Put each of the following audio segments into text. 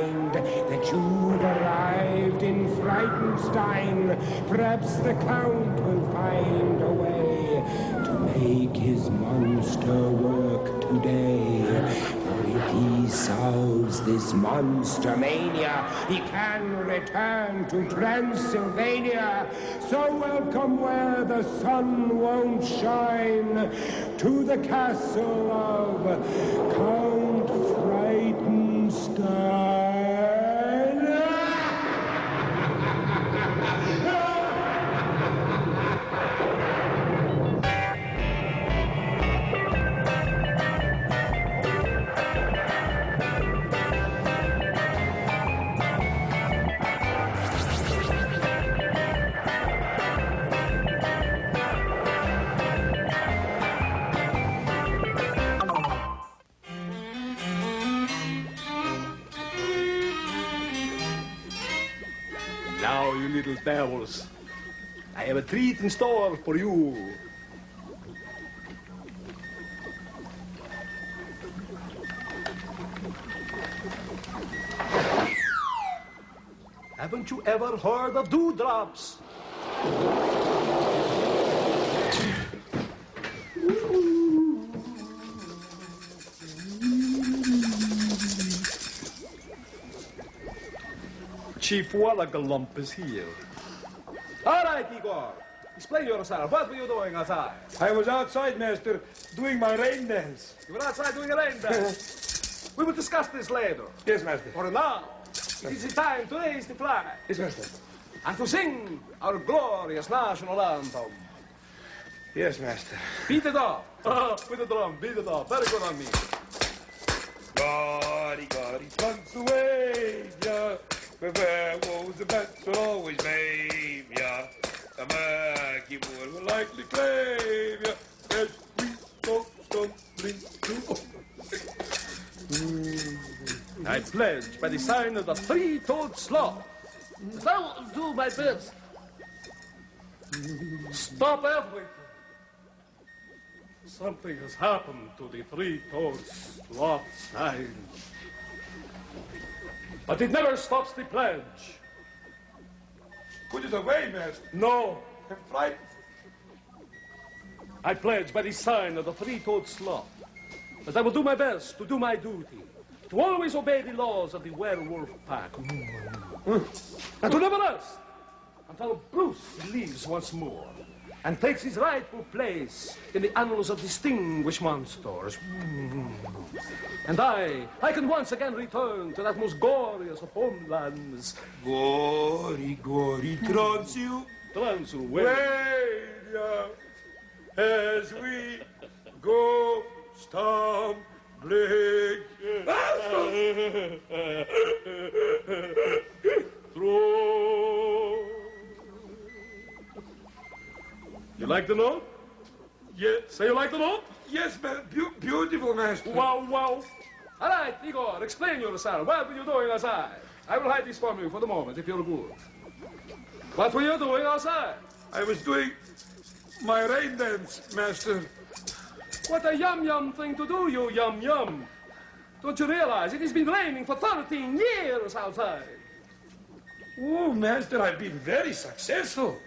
mind that you've arrived in Frightenstein. Perhaps the Count will find a way to make his monster work today. For if he solves this monster mania, he can return to Transylvania. So welcome where the sun won't shine, to the castle of Count Frightenstein. Now, you little devils, I have a treat in store for you. Haven't you ever heard of dewdrops? Chief Wallagalump is here. All right, Igor. Explain yourself. What were you doing outside? I was outside, master, doing my rain dance. You were outside doing a rain dance. We will discuss this later. Yes, master. For now, it is the time to raise the flag. Yes, master. And to sing our glorious national anthem. Yes, master. Beat it up. With the drum, beat it up. Very good on me. Gaudy, gaudy, Pennsylvania, where woes the bets will always babe ya. A Maggie Moore will likely claim ya. As we go stumbling through. I pledge by the sign of the three-toed sloth that I will do my best. Stop everything. Something has happened to the three-toed sloth sign. But it never stops the pledge. Put it away, master. No. I'm frightened. I pledge by the sign of the three-toed sloth that I will do my best to do my duty, to always obey the laws of the werewolf pack, and to never rest until Bruce leaves once more and takes his rightful place in the annals of distinguished monsters. And I can once again return to that most glorious of homelands. Gory, gory, Transylvania. As we go stumbling through. You like the note? Yes. Say you like the note? Yes, beautiful, master. Wow, wow. All right, Igor, explain yourself. What were you doing outside? I will hide this from you for the moment, if you're good. What were you doing outside? I was doing my rain dance, master. What a yum-yum thing to do, you yum-yum. Don't you realize it has been raining for 13 years outside? Oh, master, I've been very successful.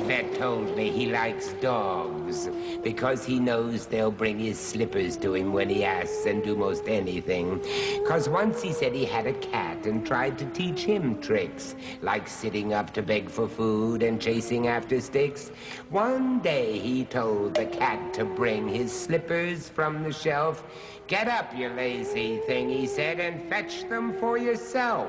Vet told me he likes dogs because he knows they'll bring his slippers to him when he asks and do most anything. 'Cause once he said he had a cat and tried to teach him tricks, like sitting up to beg for food and chasing after sticks. One day he told the cat to bring his slippers from the shelf. "Get up, you lazy thing," he said, "and fetch them for yourself."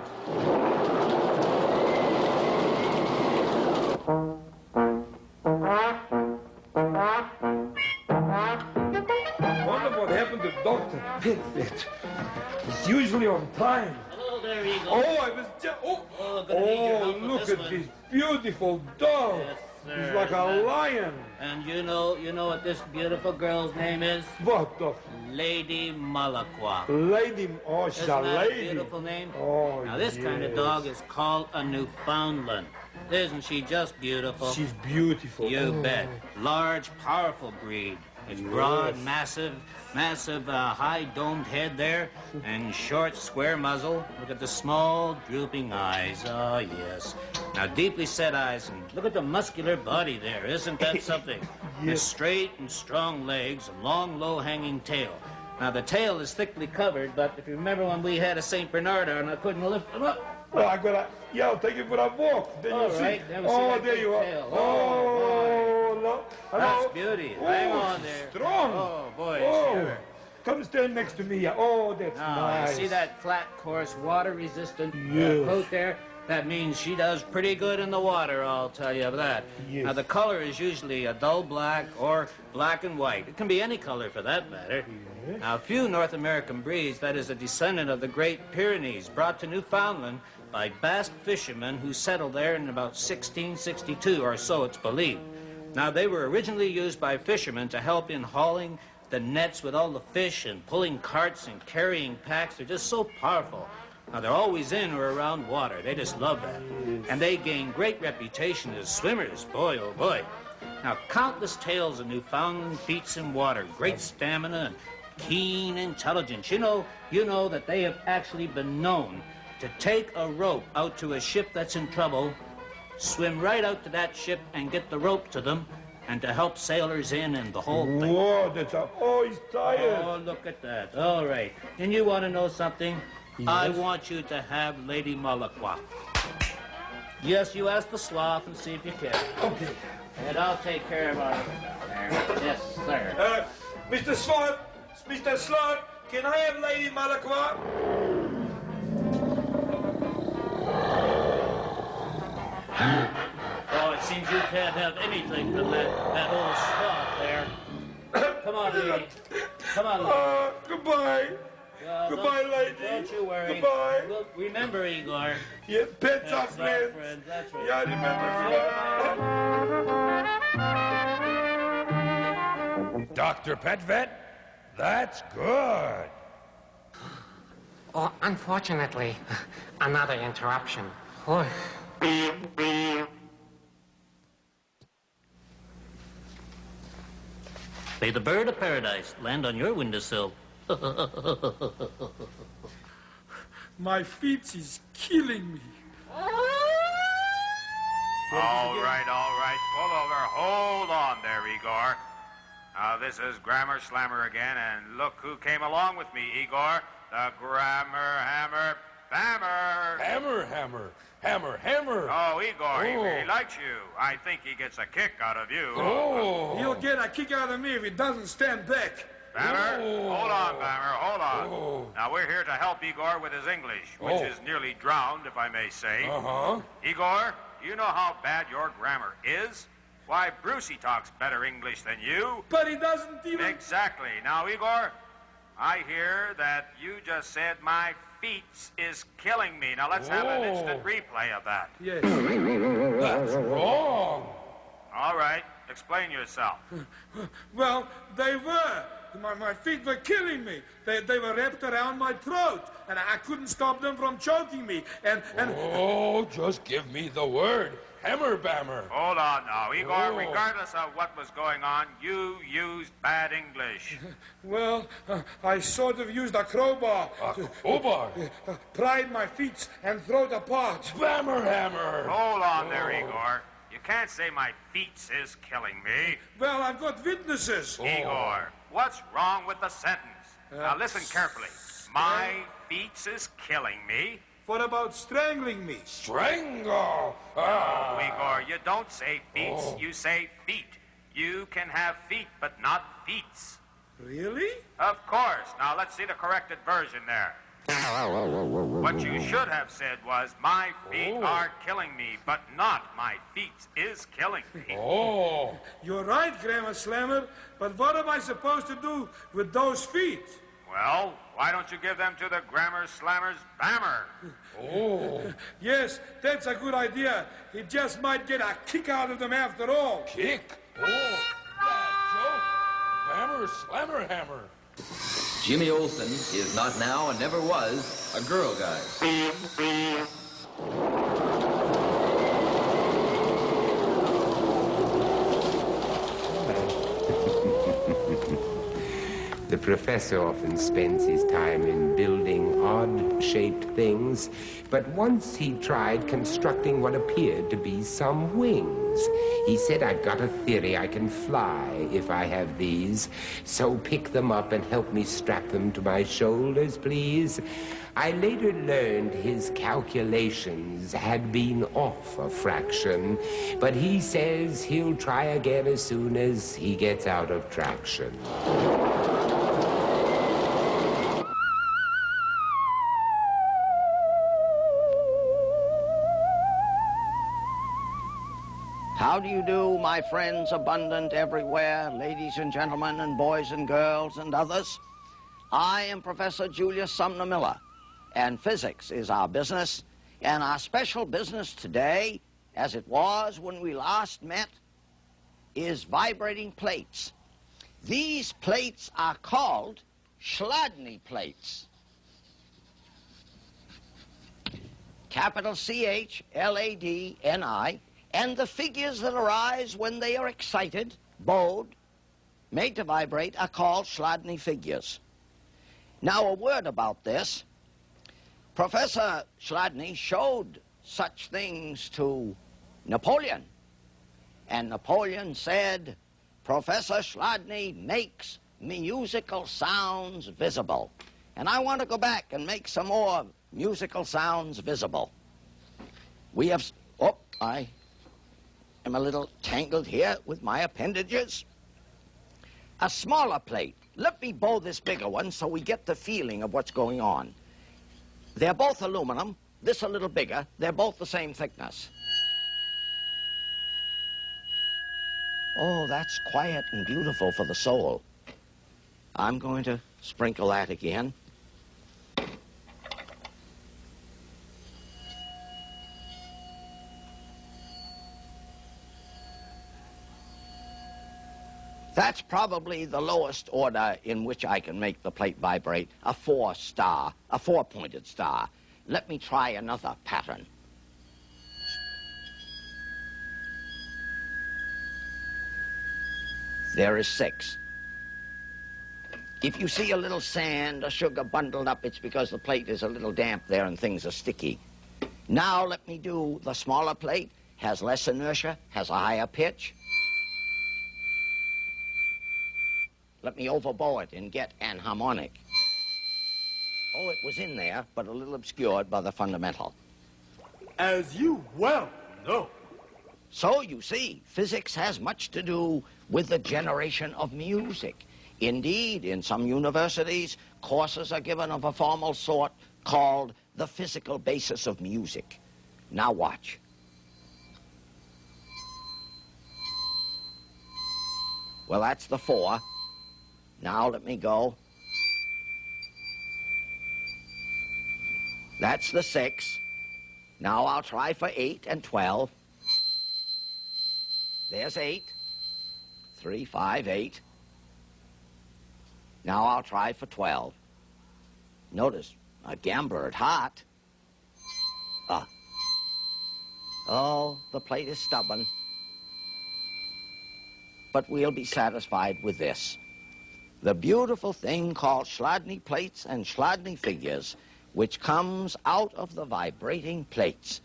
Dr. Pitfit. He's usually on time. Oh, there you go. Oh, I was just... Oh, gonna need your help with look this at one. this beautiful dog. Yes. sir. He's like a lion. And you know what this beautiful girl's name is? What the? Lady Malaqua. Lady. Oh, she's Isn't a that lady. a beautiful name? Oh, Now, this kind of yes. dog is called a Newfoundland. Isn't she just beautiful? She's beautiful. You bet. Large, powerful breed. It's broad, massive, high domed head there, and short, square muzzle. Look at the small, drooping eyes. Oh, yes. Now, deeply set eyes, and look at the muscular body there. Isn't that something? Yes. The straight and strong legs, a long, low-hanging tail. Now, the tail is thickly covered, but if you remember when we had a St. Bernard on, I couldn't lift him up. Well, I'll take you for a walk. Then All you right, see. then we'll see Oh, that there big you are. tail. Oh, look. That's beauty. Hang Oh, on she's there. strong. Oh, boy, Oh, sure. come stand next to me. Oh, that's Now, nice. you see that flat, coarse, water-resistant Yes. coat there? That means she does pretty good in the water, I'll tell you that. Yes. Now, the color is usually a dull black or black and white. It can be any color for that matter. Yes. Now, a few North American breeds, that is a descendant of the Great Pyrenees, brought to Newfoundland by Basque fishermen who settled there in about 1662 or so, it's believed. Now, they were originally used by fishermen to help in hauling the nets with all the fish and pulling carts and carrying packs. They're just so powerful. Now, they're always in or around water. They just love that. And they gain great reputation as swimmers. Boy, oh boy. Now, countless tales of Newfoundland feats in water, great stamina and keen intelligence. You know that they have actually been known to take a rope out to a ship that's in trouble, swim right out to that ship and get the rope to them, and to help sailors in and the whole thing. Whoa, he's tired. Oh, look at that. All right. And you want to know something? Yes. I want you to have Lady Malaqua. Yes, you ask the sloth and see if you can. Okay. And I'll take care of our... Yes, sir. Mr. Sloth, can I have Lady Malaqua? Oh, it seems you can't have anything from that old sloth there. Come on, lady. Come on, lady. Goodbye. Goodbye, lady. Don't you worry. Goodbye. Well, remember, Igor. Yeah, pets are That's our friends. friend. That's right. Yeah, I remember. Dr. Pet Vet, that's good. Oh, unfortunately, another interruption. Oh. May the bird of paradise land on your windowsill. My feet is killing me. All right. Pull over. Hold on there, Igor. Now, this is Grammar Slammer again, and look who came along with me, Igor. The Grammar Hammer Bammer. Hammer. Oh, Igor, he Oh. really likes you. I think he gets a kick out of you. Oh. He'll get a kick out of me if he doesn't stand back. Bammer? Oh. Hold on, Bammer, hold on. Oh. Now, we're here to help Igor with his English, which Oh. is nearly drowned, if I may say. Uh-huh. Igor, do you know how bad your grammar is? Why, Brucey talks better English than you. But he doesn't even... Exactly. Now, Igor, I hear that you just said my feet is killing me. Now, let's have an Oh. instant replay of that. Yes. That's wrong. All right. Explain yourself. Well, they were. My feet were killing me. They were wrapped around my throat, and I couldn't stop them from choking me. And Oh, just give me the word. Hammer Bammer. Hold on now, Igor. Oh. Regardless of what was going on, you used bad English. well, I sort of used a crowbar to Crowbar. pry my feet and throat apart. Bammer Hammer. Hold on there, Igor. You can't say my feet is killing me. Well, I've got witnesses. Igor, what's wrong with the sentence? Now listen carefully. My feet is killing me. What about strangling me? Strangle. Oh, Igor, you don't say feet, Oh. you say feet. You can have feet, but not feets. Really? Of course. Now let's see the corrected version there. What you should have said was, my feet are killing me, but not my feet is killing me. Oh. You're right, Grammar Slammer, but what am I supposed to do with those feet? Well, why don't you give them to the Grammar Slammer's Bammer? Oh. Yes, that's a good idea. He just might get a kick out of them after all. Kick? Oh, bad joke. Hammer, slammer, hammer. Jimmy Olsen is not now and never was a girl guide. The professor often spends his time in building odd-shaped things, but once he tried constructing what appeared to be some wings. He said, "I've got a theory I can fly if I have these, so pick them up and help me strap them to my shoulders, please." I later learned his calculations had been off a fraction, but he says he'll try again as soon as he gets out of traction. How do you do, my friends abundant everywhere, ladies and gentlemen and boys and girls and others? I am Professor Julius Sumner Miller, and physics is our business, and our special business today, as it was when we last met, is vibrating plates. These plates are called Chladni plates. Capital C-H-L-A-D-N-I, and the figures that arise when they are excited, bowed, made to vibrate, are called Chladni figures. Now, a word about this. Professor Chladni showed such things to Napoleon, and Napoleon said, "Professor Chladni makes musical sounds visible." And I want to go back and make some more musical sounds visible. We have... Oh, I am a little tangled here with my appendages. A smaller plate. Let me bow this bigger one so we get the feeling of what's going on. They're both aluminum. This a little bigger. They're both the same thickness. Oh, that's quiet and beautiful for the soul. I'm going to sprinkle that again. That's probably the lowest order in which I can make the plate vibrate, a 4-star, a 4-pointed star. Let me try another pattern. There is 6. If you see a little sand or sugar bundled up, it's because the plate is a little damp there and things are sticky. Now let me do the smaller plate, has less inertia, has a higher pitch. Let me overbow it and get an harmonic. Oh, it was in there, but a little obscured by the fundamental. As you well know. So, you see, physics has much to do with the generation of music. Indeed, in some universities, courses are given of a formal sort called the physical basis of music. Now watch. Well, that's the 4. Now let me go. That's the 6. Now I'll try for 8 and 12. There's 8. 3, 5, 8. Now I'll try for 12. Notice, a gambler at heart. Oh, the plate is stubborn. But we'll be satisfied with this. The beautiful thing called Chladni plates and Chladni figures, which comes out of the vibrating plates.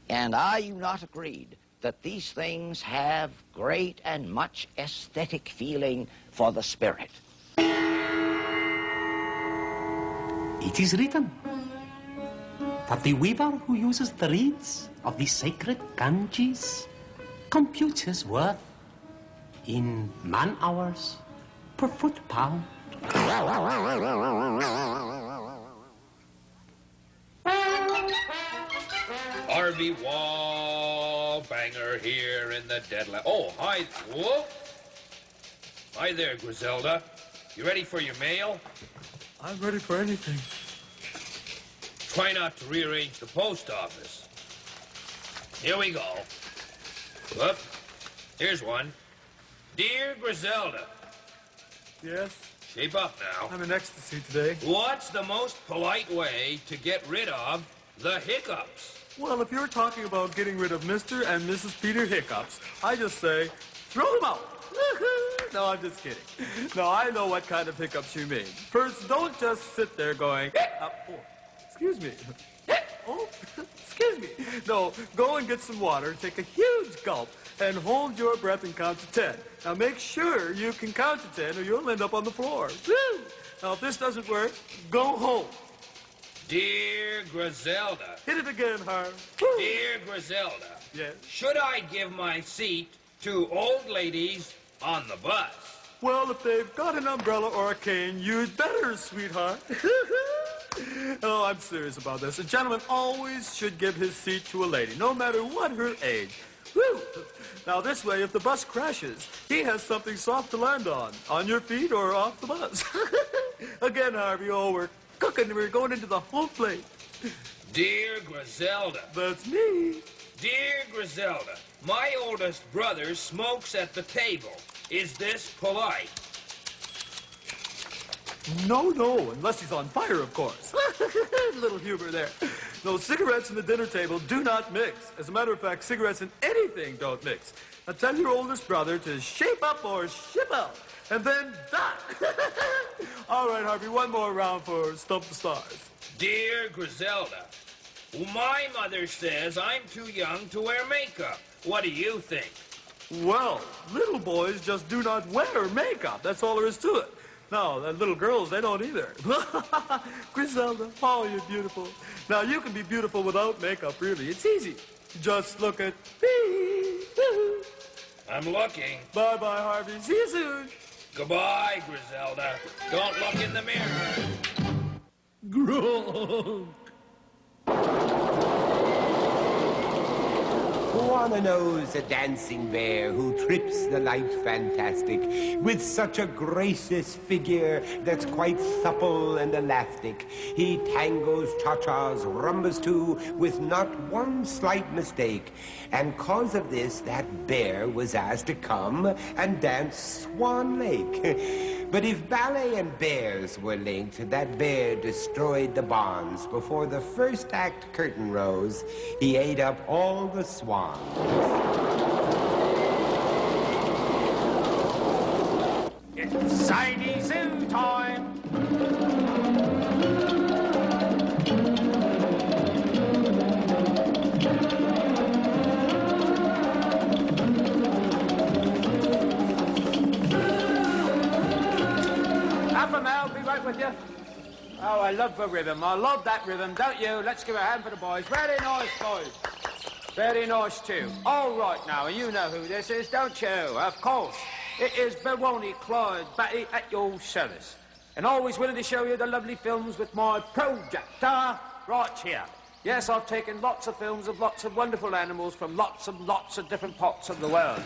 And are you not agreed that these things have great and much aesthetic feeling for the spirit? It is written that the weaver who uses the reeds of the sacred kanjis computes his worth in man-hours per foot-pound. Harvey Wallbanger here in the deadline. Oh, hi. Whoa. Hi there, Griselda. You ready for your mail? I'm ready for anything. Try not to rearrange the post office. Here we go. Whoop. Here's one. Dear Griselda. Yes? Shape up now. I'm in ecstasy today. What's the most polite way to get rid of the hiccups? Well, if you're talking about getting rid of Mr. and Mrs. Peter Hiccups, I just say, throw them out. No, I'm just kidding. No, I know what kind of hiccups you mean. First, don't just sit there going, oh, excuse me. Oh, excuse me. No, go and get some water, take a huge gulp, and hold your breath and count to 10. Now, make sure you can count to 10 or you'll end up on the floor. Woo! Now, if this doesn't work, go home. Dear Griselda. Hit it again, Harv. Dear Griselda. Yes? Should I give my seat to old ladies on the bus? Well, if they've got an umbrella or a cane, you'd better, sweetheart. Oh, I'm serious about this. A gentleman always should give his seat to a lady, no matter what her age. Woo! Now, this way, if the bus crashes, he has something soft to land on your feet or off the bus. Again, Harvey, oh, we're cooking. We're going into the home plate. Dear Griselda. That's me. Dear Griselda, my oldest brother smokes at the table. Is this polite? No, unless he's on fire, of course. Little humor there. No, cigarettes and the dinner table do not mix. As a matter of fact, cigarettes and anything don't mix. Now tell your oldest brother to shape up or ship out, and then die. All right, Harvey, one more round for Stump the Stars. Dear Griselda, my mother says I'm too young to wear makeup. What do you think? Well, little boys just do not wear makeup. That's all there is to it. No, the little girls, they don't either. Griselda, oh, you're beautiful. Now, you can be beautiful without makeup, really. It's easy. Just look at me. I'm looking. Bye-bye, Harvey. See you soon. Goodbye, Griselda. Don't look in the mirror. Gronk. Wanna knows a dancing bear who trips the light fantastic with such a gracious figure that's quite supple and elastic. He tangos, cha-chas, rumbas too, with not one slight mistake. And cause of this, that bear was asked to come and dance Swan Lake. But if ballet and bears were linked, that bear destroyed the bonds. Before the first act curtain rose, he ate up all the swans. It's Sadie Zoo time! I'll be right with you. Oh, I love the rhythm. I love that rhythm, don't you? Let's give a hand for the boys. Very nice, boys. Very nice, too. All right, now, you know who this is, don't you? Of course. It is Baroni Clyde Batty at your service. And always willing to show you the lovely films with my projector right here. Yes, I've taken lots of films of lots of wonderful animals from lots of different parts of the world.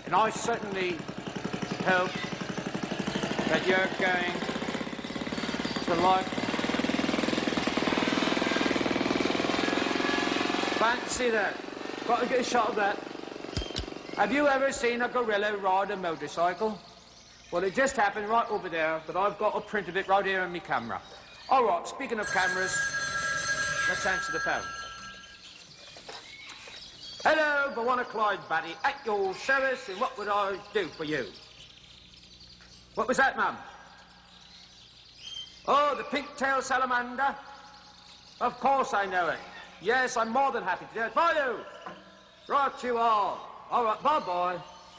And I certainly hope that you're going to like. Fancy that. Got to get a shot of that. Have you ever seen a gorilla ride a motorcycle? Well, it just happened right over there, but I've got a print of it right here on my camera. All right, speaking of cameras, let's answer the phone. Hello, Baroni Clyde Batty, at your service, and what would I do for you? What was that, Mum? Oh, the pink-tailed salamander? Of course I know it. Yes, I'm more than happy to do it for you. Right you are. All right, bye-bye.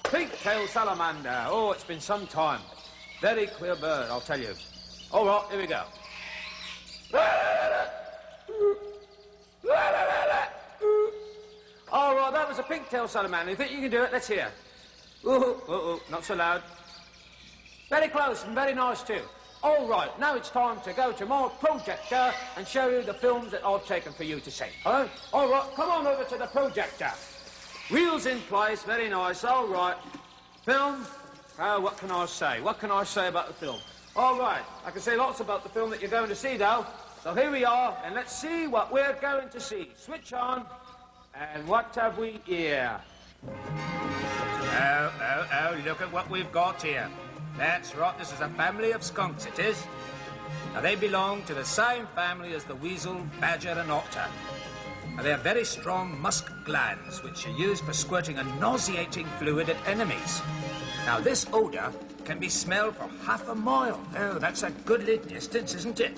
Pink-tailed salamander. Oh, it's been some time. Very queer bird, I'll tell you. All right, here we go. All right, that was a pink-tailed salamander. You think you can do it? Let's hear. Ooh, not so loud. Very close and very nice, too. All right, now it's time to go to my projector and show you the films that I've taken for you to see. Huh? All right, come on over to the projector. Wheels in place, very nice. All right. Film, what can I say? What can I say about the film? All right, I can say lots about the film that you're going to see, though. So here we are, and let's see what we're going to see. Switch on, and what have we here? Oh, look at what we've got here. That's right, this is a family of skunks, it is. Now, they belong to the same family as the weasel, badger, and otter. Now, they have very strong musk glands, which are used for squirting a nauseating fluid at enemies. Now, this odour can be smelled for half a mile. Oh, that's a goodly distance, isn't it?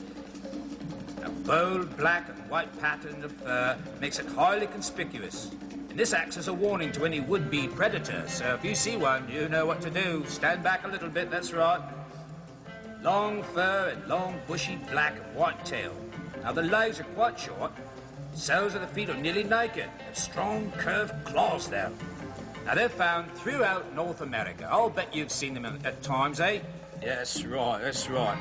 A bold black and white pattern of fur makes it highly conspicuous. And this acts as a warning to any would-be predators. So if you see one, you know what to do. Stand back a little bit, that's right. Long fur and long, bushy black and white tail. Now, the legs are quite short. Soles of the feet are nearly naked. With strong, curved claws there. Now, they're found throughout North America. I'll bet you've seen them at times, eh? Yes, right, that's right.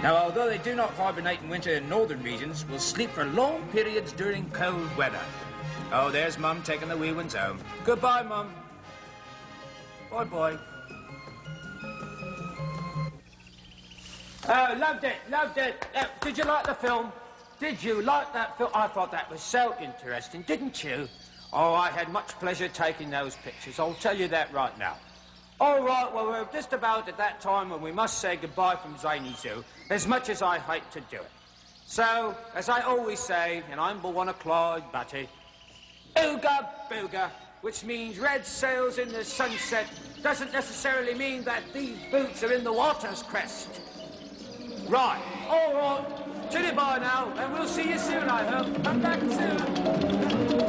Now, although they do not hibernate in winter in northern regions, will sleep for long periods during cold weather. Oh, there's Mum taking the wee ones home. Goodbye, Mum. Bye-bye. Oh, loved it, loved it. Did you like the film? Did you like that film? I thought that was so interesting, didn't you? Oh, I had much pleasure taking those pictures. I'll tell you that right now. All right, well, we're just about at that time when we must say goodbye from Zany Zoo, as much as I hate to do it. So, as I always say, and I'm but one of Clyde Batty, ooga booga, which means red sails in the sunset, doesn't necessarily mean that these boots are in the water's crest. Right, all right, chitty bye now, and we'll see you soon, I hope. Come back soon.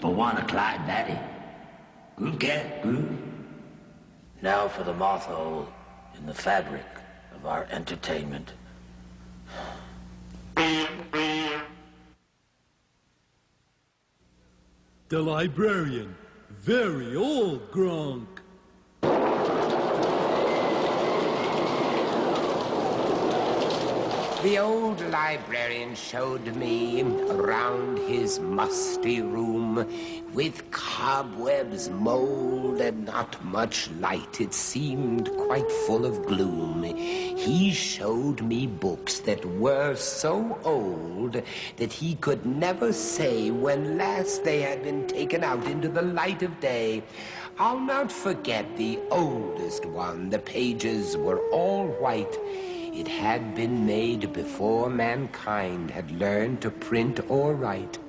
One of Clyde Batty. Good cat, good. Now for the moth hole in the fabric of our entertainment. The librarian. Very old, Gronk. The old librarian showed me around his musty room with cobwebs, mold, and not much light. It seemed quite full of gloom. He showed me books that were so old that he could never say when last they had been taken out into the light of day. I'll not forget the oldest one. The pages were all white. It had been made before mankind had learned to print or write.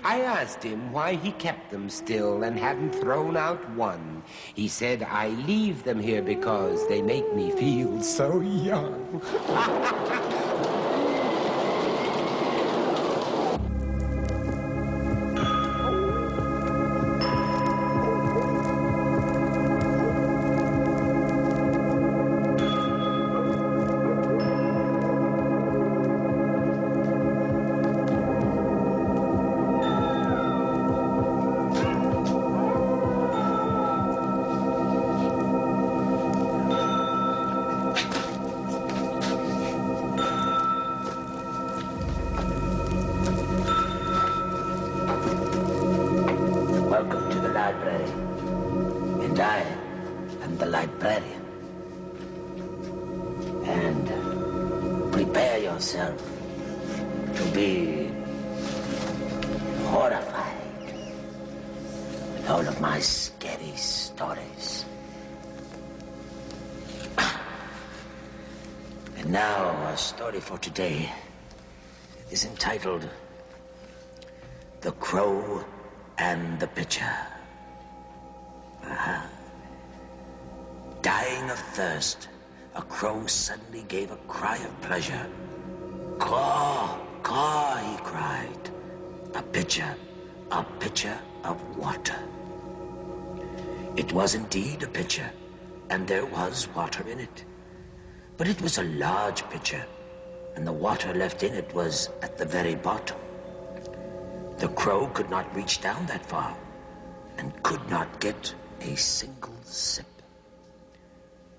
I asked him why he kept them still and hadn't thrown out one. He said, I leave them here because they make me feel so young. For today is entitled The Crow and the Pitcher. Dying of thirst, a crow suddenly gave a cry of pleasure. Caw, caw, he cried. A pitcher of water. It was indeed a pitcher, and there was water in it. But it was a large pitcher, and the water left in it was at the very bottom. The crow could not reach down that far and could not get a single sip.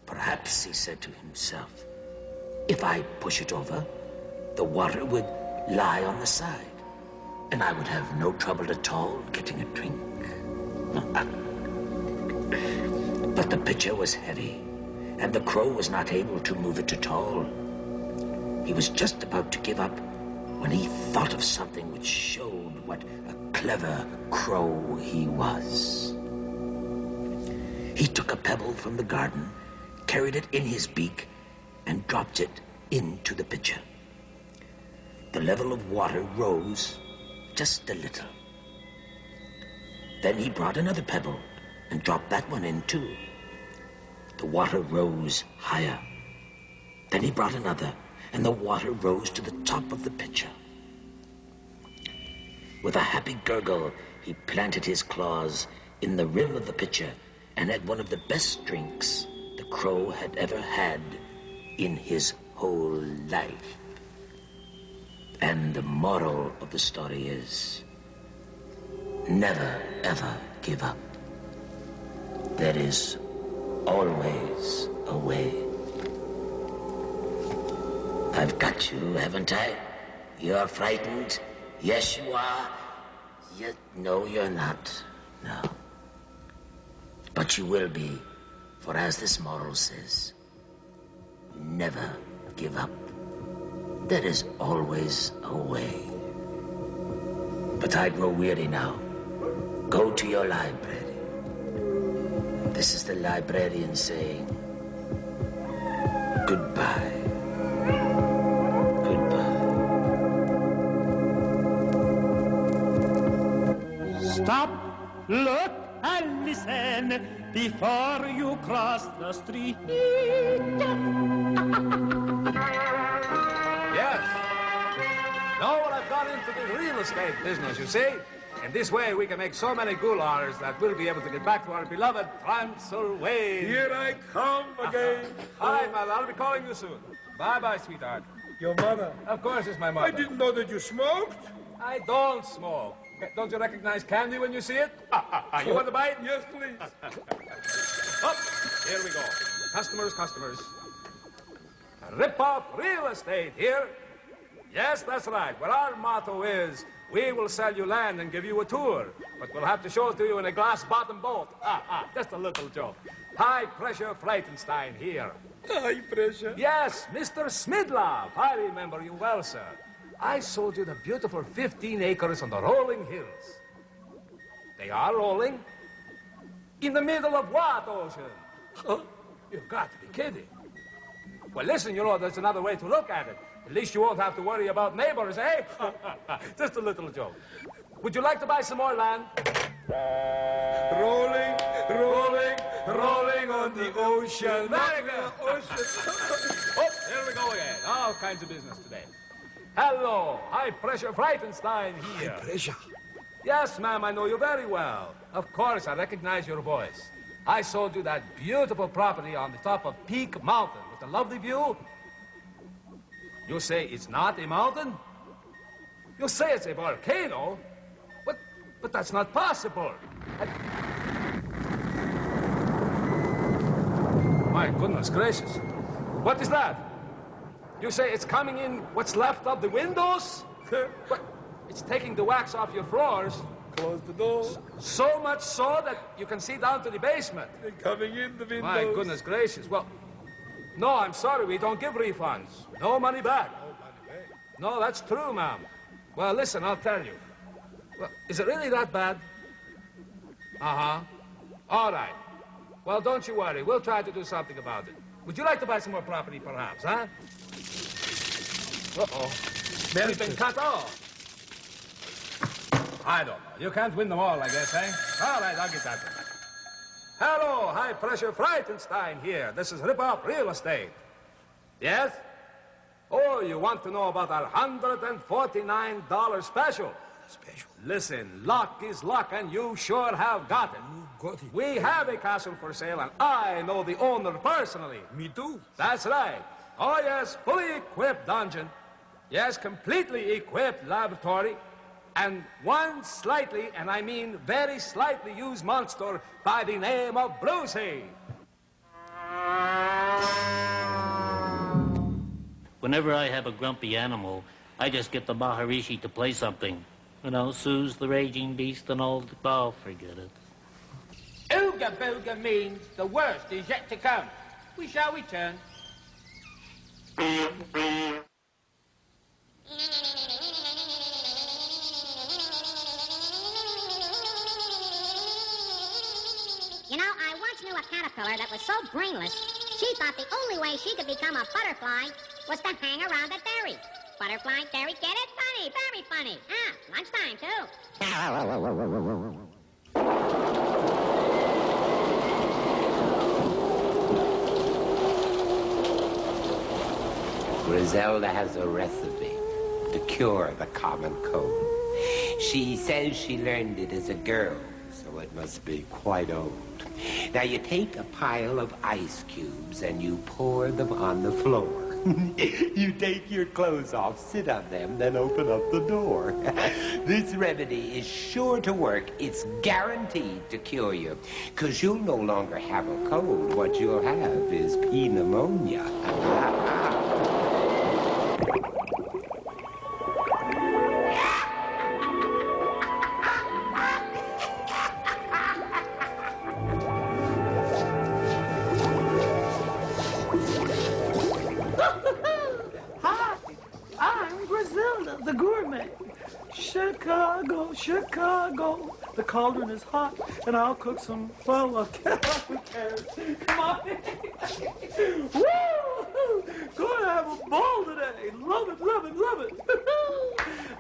Perhaps, he said to himself, if I push it over, the water would lie on the side, and I would have no trouble at all getting a drink. But But the pitcher was heavy, and the crow was not able to move it at all. He was just about to give up when he thought of something which showed what a clever crow he was. He took a pebble from the garden, carried it in his beak, and dropped it into the pitcher. The level of water rose just a little. Then he brought another pebble and dropped that one in too. The water rose higher. Then he brought another, and the water rose to the top of the pitcher. With a happy gurgle, he planted his claws in the rim of the pitcher and had one of the best drinks the crow had ever had in his whole life. And the moral of the story is, never, ever give up. There is always a way. I've got you, haven't I? You're frightened? Yes, you are. No, you're not. No. But you will be, for as this moral says, never give up. There is always a way. But I grow weary now. Go to your library. This is the librarian saying, goodbye. Stop, look, and listen before you cross the street. Yes. Now I've got into the real estate business, you see. In this way, we can make so many dollars that we'll be able to get back to our beloved Transylvania. Here I come again. All right, mother, I'll be calling you soon. Bye-bye, sweetheart. Your mother? Of course, it's my mother. I didn't know that you smoked. I don't smoke. Don't you recognize candy when you see it? You want to bite? Yes, please. Up. Here we go. Customers, customers. Rip-off real estate here. Yes, that's right. Well, our motto is, we will sell you land and give you a tour, but we'll have to show it to you in a glass-bottom boat. Just a little joke. High-pressure Frightenstein here. High pressure? Yes, Mr. Smidlov. I remember you well, sir. I sold you the beautiful 15 acres on the rolling hills. They are rolling? In the middle of what ocean? Huh? You've got to be kidding. Well, listen, you know, there's another way to look at it. At least you won't have to worry about neighbors, eh? Just a little joke. Would you like to buy some more land? Rolling, rolling, rolling on the ocean. America! Oh, here we go again. All kinds of business today. Hello, high-pressure Frightenstein here. High pressure? Yes, ma'am, I know you very well. Of course, I recognize your voice. I sold you that beautiful property on the top of Peak Mountain with a lovely view. You say it's not a mountain? You say it's a volcano? But that's not possible. My goodness gracious. What is that? You say it's coming in what's left of the windows? But it's taking the wax off your floors. Close the door. So much so that you can see down to the basement. They're coming in the windows. My goodness gracious. Well, no, I'm sorry, we don't give refunds. No money back. No money back. No, that's true, ma'am. Well, listen, I'll tell you. Well, is it really that bad? Uh-huh. All right. Well, don't you worry. We'll try to do something about it. Would you like to buy some more property, perhaps, huh? Uh-oh. We've been cut off. I don't know. You can't win them all, I guess, eh? All right, I'll get that one. Hello, high-pressure Frightenstein here. This is Rip-Off Real Estate. Yes? Oh, you want to know about our $149 special? Special? Listen, luck is luck, and you sure have got it. You got it. We have a castle for sale, and I know the owner personally. Me too. That's right. Oh, yes, fully equipped dungeon. Yes, completely equipped laboratory. And one slightly, and I mean very slightly used monster by the name of Brucey. Whenever I have a grumpy animal, I just get the Maharishi to play something. You know, soothes the raging beast and all. Oh, forget it. Oh, Ooga booga means the worst is yet to come. We shall return. You know, I once knew a caterpillar that was so brainless, she thought the only way she could become a butterfly was to hang around a dairy. Butterfly, dairy, get it? Funny, very funny. Ah, lunchtime, too. Griselda has a recipe to cure the common cold. She says she learned it as a girl, so it must be quite old. Now, you take a pile of ice cubes and you pour them on the floor. You take your clothes off, sit on them, then open up the door. This remedy is sure to work. It's guaranteed to cure you, because you'll no longer have a cold. What you'll have is pneumonia. The gourmet. Chicago, Chicago. The cauldron is hot, and I'll cook some, well, who cares? Come on. Woo! Gonna have a ball today. Love it, love it, love it.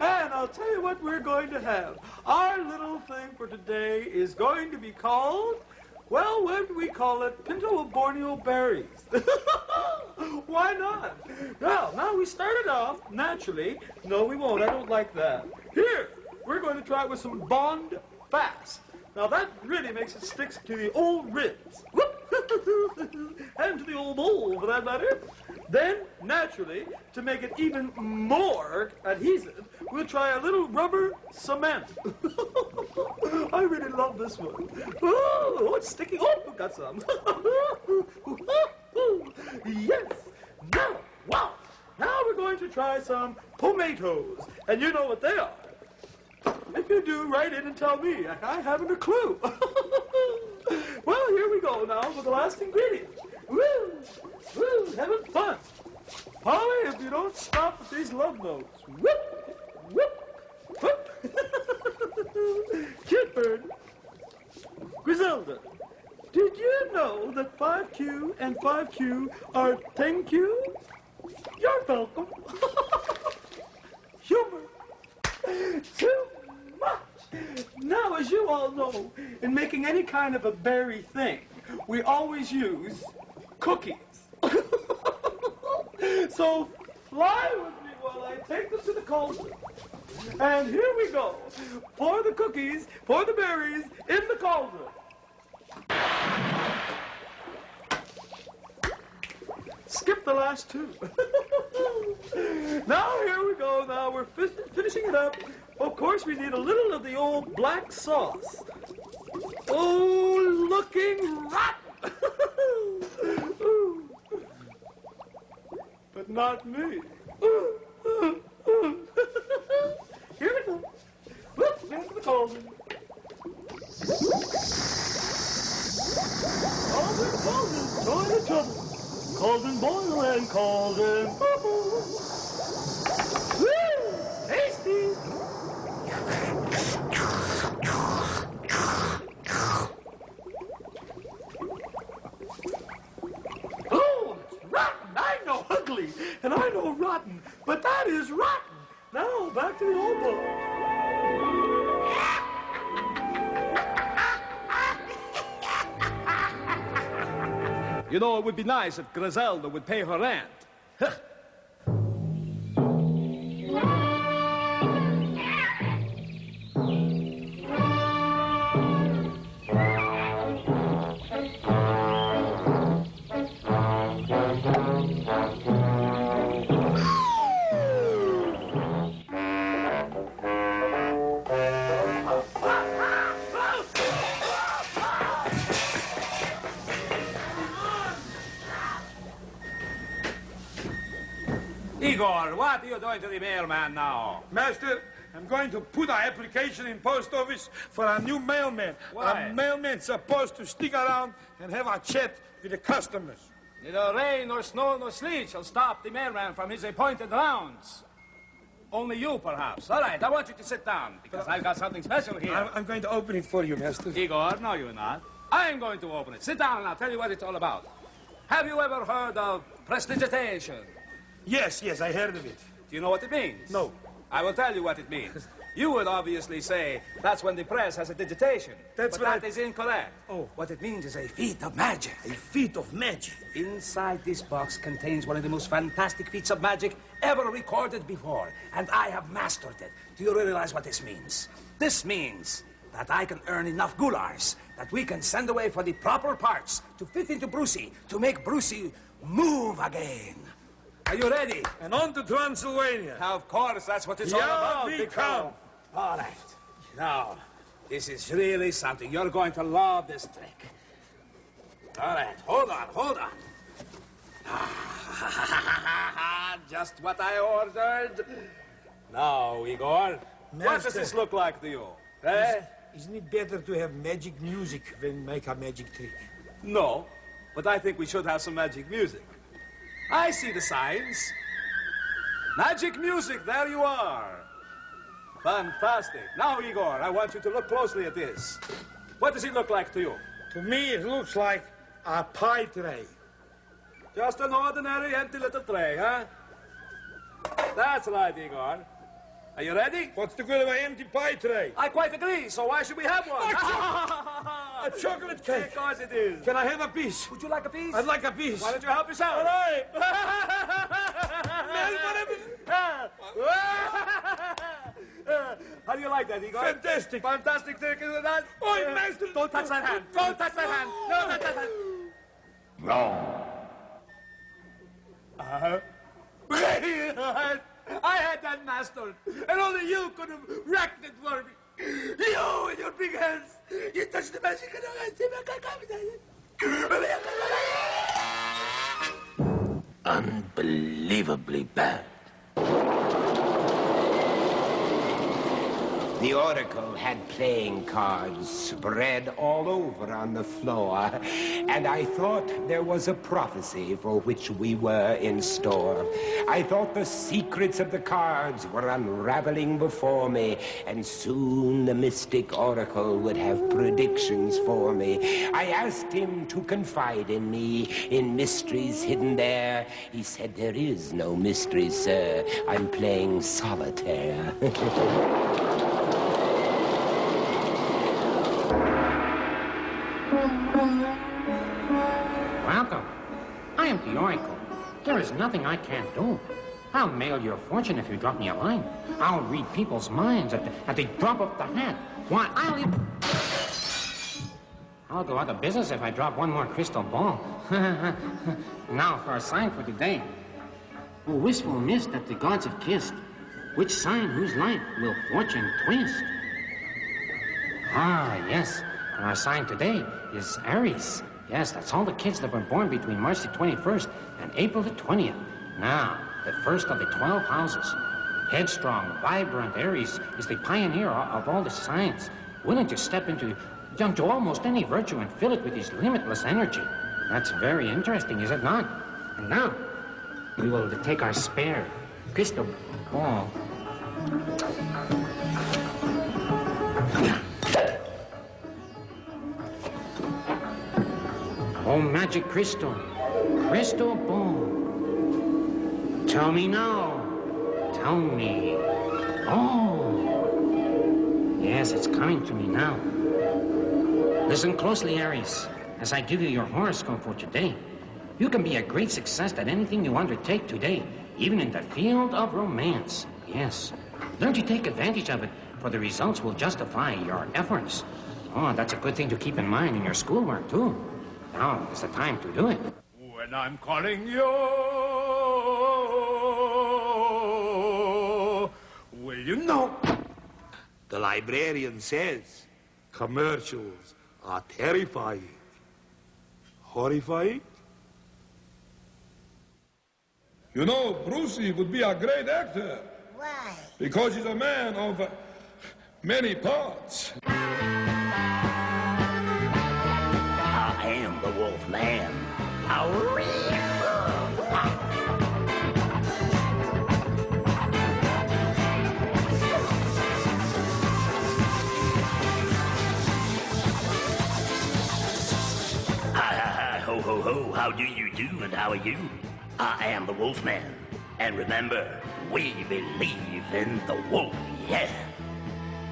And I'll tell you what we're going to have. Our little thing for today is going to be called, well, what do we call it? Pinto of Borneo berries. Why not? Now we started off, naturally. No, we won't. I don't like that. Here, we're going to try it with some Bond Fast. Now, that really makes it stick to the old ribs. And to the old bowl, for that matter. Then, naturally, to make it even more adhesive, we'll try a little rubber cement. I really love this one. Oh, it's sticky. Oh, we got some. Yes. Now, wow. Now we're going to try some tomatoes. And you know what they are. If you do, write in and tell me. I haven't a clue. Well, here we go now with the last ingredient. Woo! Woo! Having fun. Polly, if you don't stop with these love notes. Whoop! Whoop! Whoop! Kidbird. Griselda, did you know that 5Q and 5Q are thank you? You're welcome. Humor. Too much. Now, as you all know, in making any kind of a berry thing, we always use cookies. So fly with me while I take them to the cauldron. And here we go. Pour the cookies, pour the berries in the cauldron. Skip the last two. Now here we go. Now we're finishing it up. Of course, we need a little of the old black sauce. Oh, looking rotten. But not me. Here we go. Whoop, into the cauldron. Cauldron, join the trouble. Cauldron boil and cauldron bubble. Woo! Tasty! Oh, it's rotten. I know ugly, and I know rotten, but that is rotten. Now, back to the old book. You know, it would be nice if Griselda would pay her rent. Igor, what are you doing to the mailman now? Master, I'm going to put an application in post office for a new mailman. Why? A mailman supposed to stick around and have a chat with the customers. Neither rain nor snow nor sleet shall stop the mailman from his appointed rounds. Only you, perhaps. All right, I want you to sit down, because I've got something special here. I'm going to open it for you, master. Igor, no, you're not. I'm going to open it. Sit down and I'll tell you what it's all about. Have you ever heard of prestidigitation? Yes, I heard of it. Do you know what it means? No. I will tell you what it means. You would obviously say that's when the press has a digitation. But that is incorrect. Oh. What it means is a feat of magic. A feat of magic? Inside this box contains one of the most fantastic feats of magic ever recorded before, and I have mastered it. Do you realize what this means? This means that I can earn enough gulars that we can send away for the proper parts to fit into Brucey, to make Brucey move again. Are you ready? And on to Transylvania. Of course, that's what it's all about. We come. All right. Now, this is really something. You're going to love this trick. All right, hold on. Just what I ordered. Now, Igor, what does this look like to you? Eh? Isn't it better to have magic music than make a magic trick? No, but I think we should have some magic music. I see the signs. Magic music, there you are. Fantastic. Now, Igor, I want you to look closely at this. What does it look like to you? To me, it looks like a pie tray. Just an ordinary empty little tray, huh? That's right, Igor. Are you ready? What's the good of an empty pie tray? I quite agree, so why should we have one? A chocolate cake. Of course it is. Can I have a piece? Would you like a piece? I'd like a piece. Why don't you help yourself? All right. How do you like that, Igor? Fantastic. Fantastic trick, isn't that? Oh, master. Don't touch that hand. Don't touch that hand. No, not that hand. Wrong. I had that mastered, and only you could have wrecked it for me. You with your big hands. You touched the magic and Unbelievably bad. The oracle had playing cards spread all over on the floor, and I thought there was a prophecy for which we were in store. I thought the secrets of the cards were unraveling before me, and soon the mystic oracle would have predictions for me. I asked him to confide in me, in mysteries hidden there. He said, "There is no mystery, sir. I'm playing solitaire." Welcome. I am the Oracle. There is nothing I can't do. I'll mail your fortune if you drop me a line. I'll read people's minds at the drop of the hat. Why, I'll go out of business if I drop one more crystal ball. Now for a sign for today. Oh, wistful mist that the gods have kissed. Which sign, whose life will fortune twist? Ah, yes. And our sign today is Aries. Yes, that's all the kids that were born between March the 21st and April the 20th. Now, the first of the 12 houses. Headstrong, vibrant Aries is the pioneer of all the signs, willing to step into almost any virtue and fill it with his limitless energy. That's very interesting, is it not? And now, we will take our spare crystal ball. Oh, magic crystal ball. Tell me now. Tell me. Oh. Yes, it's coming to me now. Listen closely, Aries, as I give you your horoscope for today. You can be a great success at anything you undertake today, even in the field of romance. Yes. Learn to take advantage of it, for the results will justify your efforts. Oh, that's a good thing to keep in mind in your schoolwork, too. Now is the time to do it. When I'm calling you, will you know? The librarian says commercials are terrifying. Horrifying? You know, Brucey would be a great actor. Why? Because he's a man of many parts. I am the Wolfman. Hi, ho, ho, ho. How do you do, and how are you? I am the Wolfman. And remember, we believe in the wolf, yeah.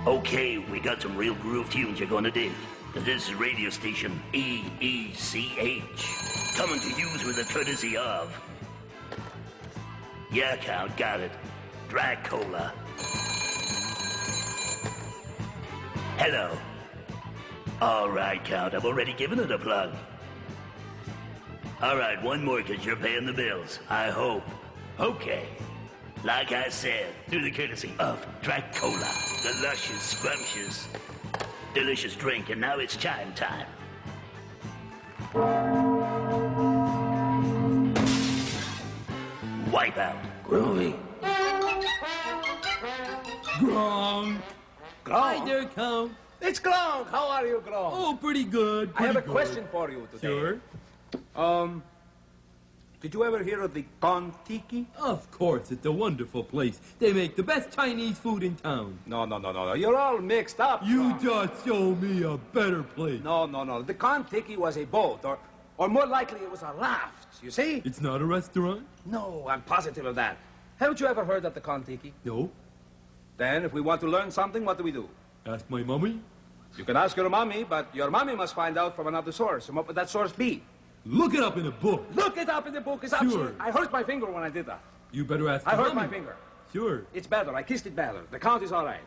Okay, we got some real groove tunes you're gonna dig. This is radio station EECH, coming to you through the courtesy of... Yeah, Count, got it. Dracola. Hello. All right, Count, I've already given it a plug. All right, one more, because you're paying the bills, I hope. Okay. Like I said, through the courtesy of Dracola, the luscious, scrumptious, delicious drink, and now it's chime time. Wipeout. Groovy. Gronk. Hi there, Count. It's Gronk. How are you, Gronk? Oh, pretty good. I have a question for you today. Sure. Did you ever hear of the Kon-Tiki? Of course, it's a wonderful place. They make the best Chinese food in town. No. You're all mixed up. You just show me a better place. No. The Kon-Tiki was a boat, or more likely it was a raft, you see? It's not a restaurant? No, I'm positive of that. Haven't you ever heard of the Kon-Tiki? No. Then, if we want to learn something, what do? Ask my mommy. You can ask your mommy, but your mommy must find out from another source. And what would that source be? Look it up in a book. Look it up in the book. It's absolute. I hurt my finger when I did that. You better ask I hurt mommy. my finger. Sure. It's better. I kissed it better. The count is all right.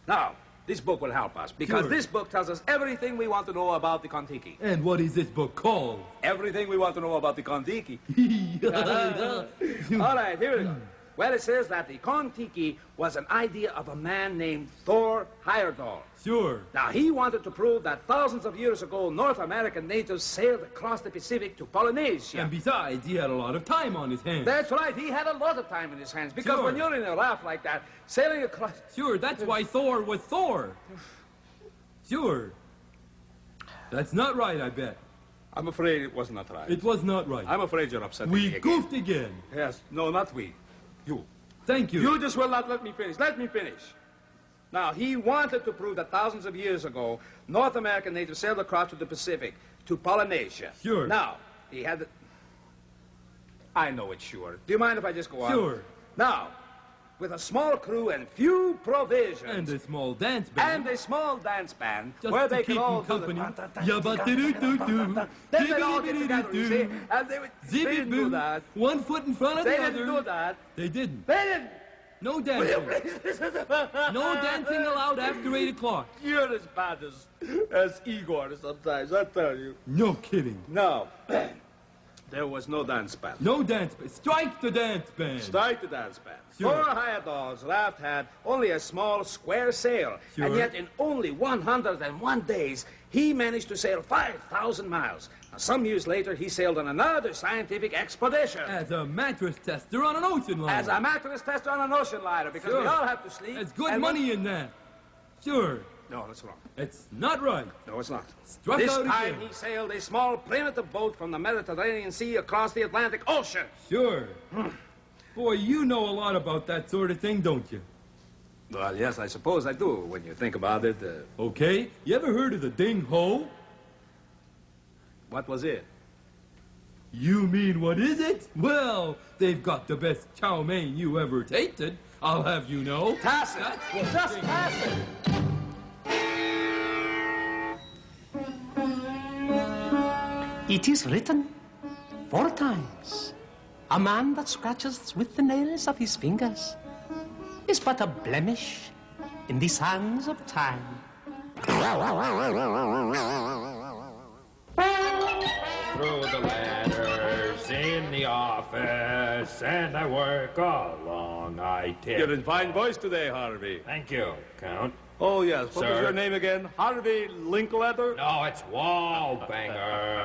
Now, this book will help us, because this book tells us everything we want to know about the Kon-Tiki. And what is this book called? Everything we want to know about the Kon-Tiki. All right, here we go. Well, it says that the Kon-Tiki was an idea of a man named Thor Heyerdahl. Sure. Now, he wanted to prove that thousands of years ago, North American natives sailed across the Pacific to Polynesia. And besides, he had a lot of time on his hands. That's right. He had a lot of time in his hands. Because when you're in a raft like that, sailing across... Sure, that's why Thor was Thor. Sure. That's not right, I bet. I'm afraid it was not right. It was not right. I'm afraid you're upsetting me again. We goofed again. Yes. No, not we. You. Thank you. You just will not let me finish. Let me finish. Now, he wanted to prove that thousands of years ago, North American natives sailed across to the Pacific, to Polynesia. Sure. Now, he had... I know it's sure. Do you mind if I just go on? Sure. Now, with a small crew and few provisions... And a small dance band. Just where they to could keep all them company. Then they'd all get together, you see, and they didn't do that. 1 foot in front of the other. They didn't do that. They didn't. They didn't. No dancing. No dancing allowed after 8 o'clock. You're as bad as Igor sometimes, I tell you. No kidding. No. There was no dance band. No dance band. Strike the dance band. Strike the dance band. Sure. Thor Heyerdahl's raft had only a small square sail. Sure. And yet in only 101 days, he managed to sail 5,000 miles. Now, some years later, he sailed on another scientific expedition. As a mattress tester on an ocean liner. As a mattress tester on an ocean liner, because Sure. we all have to sleep. There's good money in that. Sure. No, that's wrong. It's not right. No, it's not. Struck This out time again. he sailed a small primitive boat from the Mediterranean Sea across the Atlantic Ocean. Sure. Boy, you know a lot about that sort of thing, don't you? Well, yes, I suppose I do, when you think about it. Okay. You ever heard of the ding ho? What was it? You mean, what is it? Well, they've got the best chow mein you ever tasted. I'll have you know. Pass it. Just pass it. It is written 4 times. A man that scratches with the nails of his fingers is but a blemish in the sands of time. Through the letters in the office, and I work along, I tip. You're in fine voice today, Harvey. Thank you, Count. Oh, yes. What was Sir? your name again? Harvey Linkletter? No, it's Wallbanger.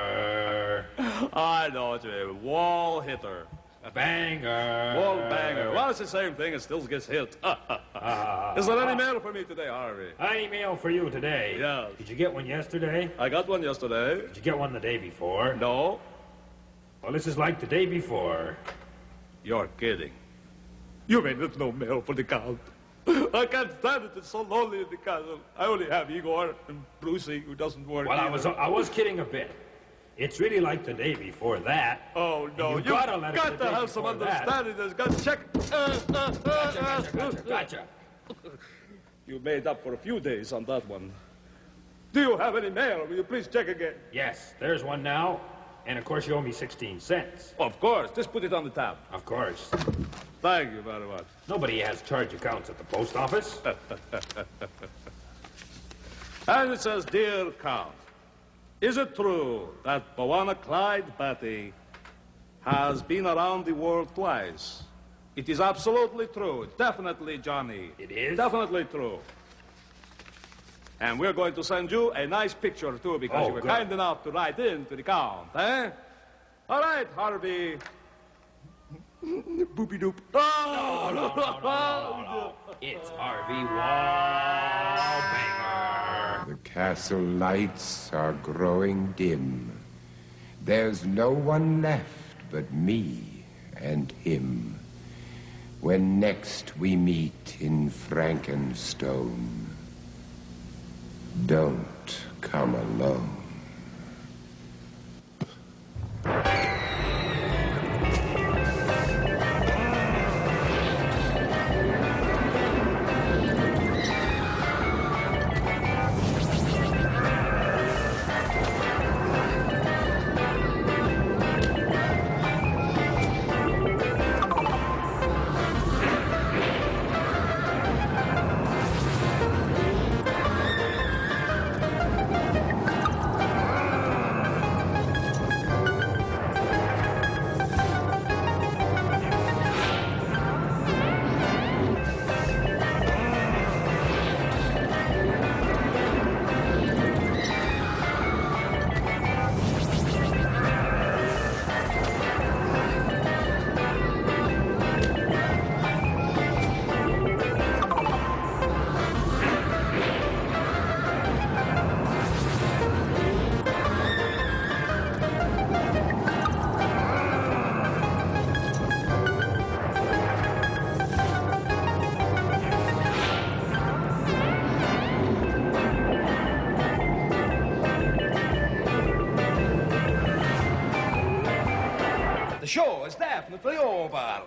I know it's a wall hitter. Banger. Wall banger. Well, it's the same thing. It still gets hit. Is there any mail for me today, Harvey? Any mail for you today? Yes. Did you get one yesterday? I got one yesterday. Did you get one the day before? No. Well, this is like the day before. You're kidding. You mean there's no mail for the Count? I can't stand it. It's so lonely in the castle. I only have Igor and Brucey, who doesn't work. Well, either. I was kidding a bit. It's really like the day before that. Oh, no. You've got to have some understanding. There's got to check. Gotcha. You made up for a few days on that one. Do you have any mail? Will you please check again? Yes, there's one now. And, of course, you owe me 16 cents. Of course. Just put it on the tab. Of course. Thank you very much. Nobody has charge accounts at the post office. And it says, Dear Count, is it true that Bwana Clyde Batty has been around the world twice? It is absolutely true. Definitely, Johnny. It is? Definitely true. And we're going to send you a nice picture, too, because you were kind enough to write in to the Count, eh? All right, Harvey. Boopy-doop. Oh! No. It's Harvey Wallbanger. The castle lights are growing dim. There's no one left but me and him. When next we meet in Frankenstone, don't come alone. The show is definitely over.